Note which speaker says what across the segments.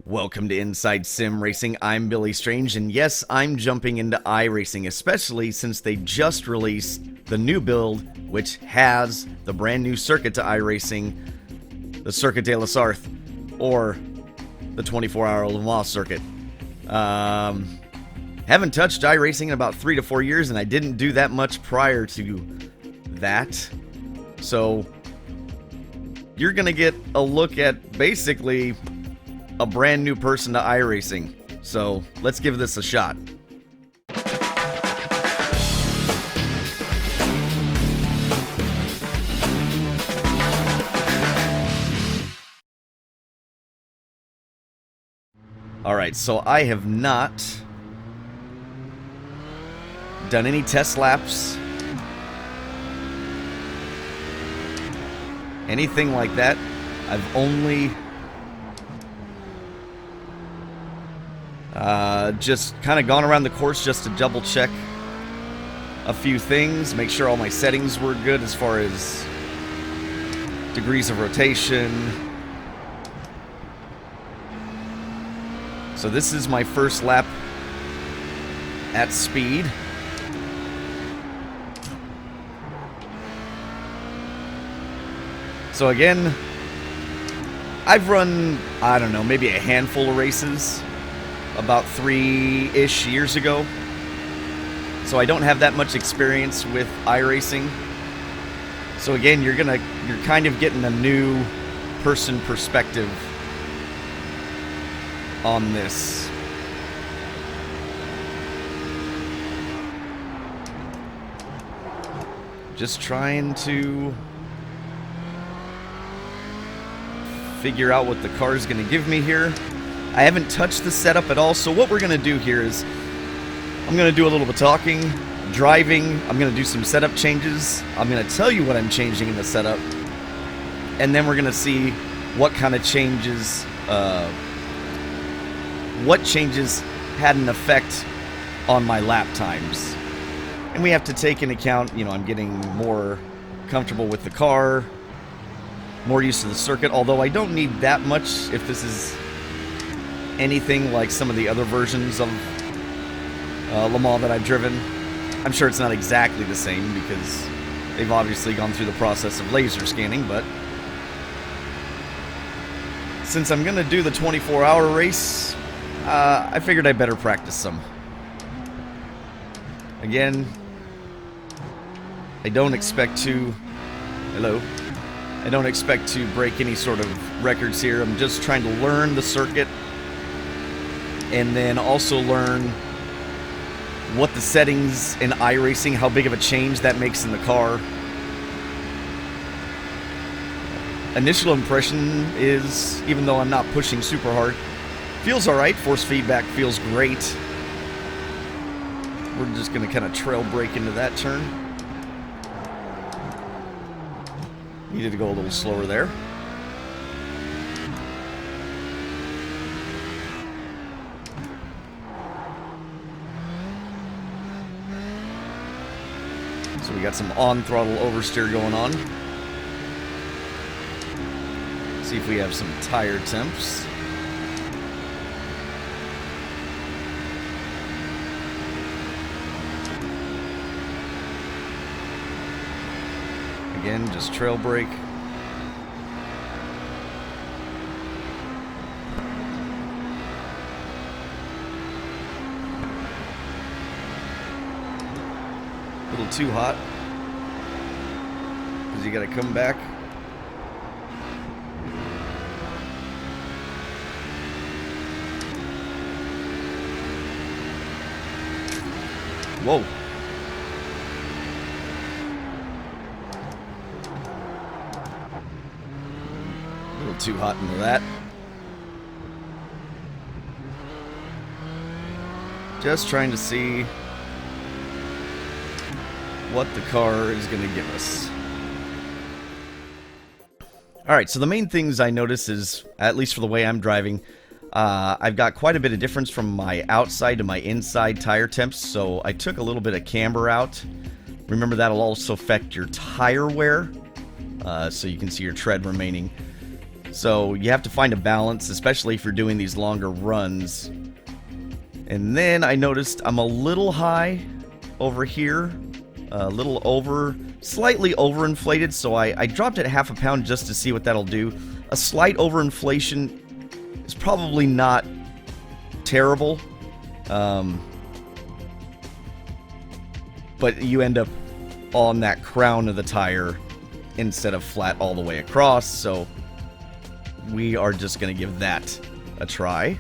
Speaker 1: Welcome to Inside Sim Racing. I'm Billy Strange, and yes, I'm jumping into iRacing, especially since they just released the new build, which has the brand new circuit to iRacing, the Circuit de la Sarthe, or the 24-hour Le Mans circuit. Haven't touched iRacing in about 3 to 4 years, and I didn't do that much prior to that. So, you're going to get a look at basically a brand new person to iRacing. So let's give this a shot. Alright, so I have not done any test laps, anything like that. I've only just kind of gone around the course just to double check a few things, make sure all my settings were good as far as degrees of rotation. So this is my first lap at speed. So again, I've run, I don't know, maybe a handful of races about 3-ish years ago. So I don't have that much experience with iRacing. So again, you're kind of getting a new person perspective on this. Just trying to figure out what the car is going to give me here. I haven't touched the setup at all, so what we're going to do here is I'm going to do a little bit of talking, driving. I'm going to do some setup changes. I'm going to tell you what I'm changing in the setup, and then we're going to see what kind of changes, what changes had an effect on my lap times. And we have to take into account, I'm getting more comfortable with the car, more used to the circuit, although I don't need that much if this is anything like some of the other versions of Le Mans that I've driven. I'm sure it's not exactly the same because they've obviously gone through the process of laser scanning, but since I'm going to do the 24-hour race, I figured I better practice some. Again, I don't expect to break any sort of records here. I'm just trying to learn the circuit and then also learn what the settings in iRacing, how big of a change that makes in the car. Initial impression is, even though I'm not pushing super hard, feels alright. Force feedback feels great. We're just going to kind of trail brake into that turn. Needed to go a little slower there. So we got some on-throttle oversteer going on. See if we have some tire temps. Again, just trail brake. A little too hot because you got to come back. Whoa. A little too hot into that. Just trying to see what the car is going to give us. Alright, so the main things I notice is, at least for the way I'm driving, I've got quite a bit of difference from my outside to my inside tire temps, so I took a little bit of camber out. Remember, that'll also affect your tire wear, so you can see your tread remaining. So you have to find a balance, especially if you're doing these longer runs. And then I noticed I'm a little high over here, a little slightly overinflated, so I dropped it half a pound just to see what that'll do. A slight overinflation is probably not terrible, but you end up on that crown of the tire instead of flat all the way across, so we are just going to give that a try.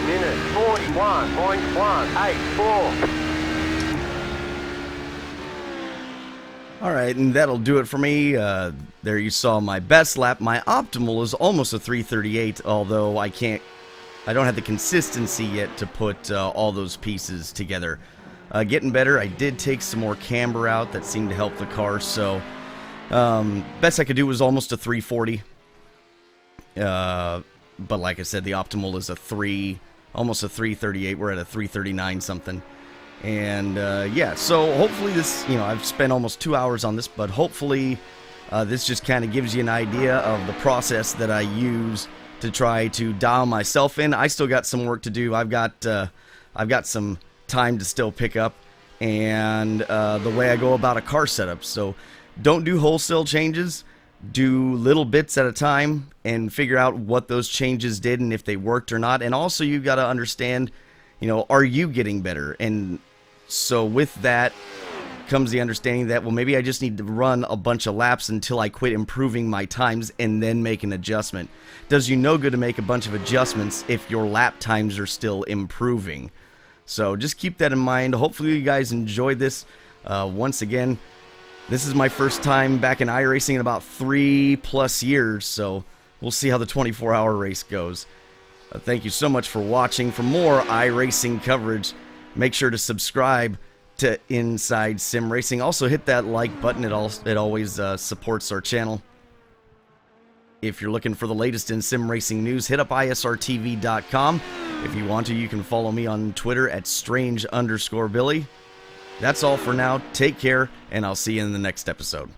Speaker 2: minute 41.184.
Speaker 1: Alright, and that'll do it for me. There you saw my best lap. My optimal is almost a 338, although I don't have the consistency yet to put all those pieces together. Getting better. I did take some more camber out. That seemed to help the car, so best I could do was almost a 340. But like I said, the optimal is almost a 338. We're at a 339 something. And yeah, so hopefully this, I've spent almost 2 hours on this, but hopefully this just kind of gives you an idea of the process that I use to try to dial myself in. I still got some work to do. I've got some time to still pick up, and the way I go about a car setup. So don't do wholesale changes. Do little bits at a time and figure out what those changes did and if they worked or not. And also you've got to understand, are you getting better? And so with that comes the understanding that, well, maybe I just need to run a bunch of laps until I quit improving my times and then make an adjustment. Does you no good to make a bunch of adjustments if your lap times are still improving. So just keep that in mind. Hopefully you guys enjoyed this. Once again, this is my first time back in iRacing in about 3+ years, so we'll see how the 24-hour race goes. Thank you so much for watching. For more iRacing coverage, make sure to subscribe to Inside Sim Racing. Also hit that like button. It always supports our channel. If you're looking for the latest in sim racing news, hit up isrtv.com. If you want to, you can follow me on Twitter at strange_Billy. That's all for now. Take care, and I'll see you in the next episode.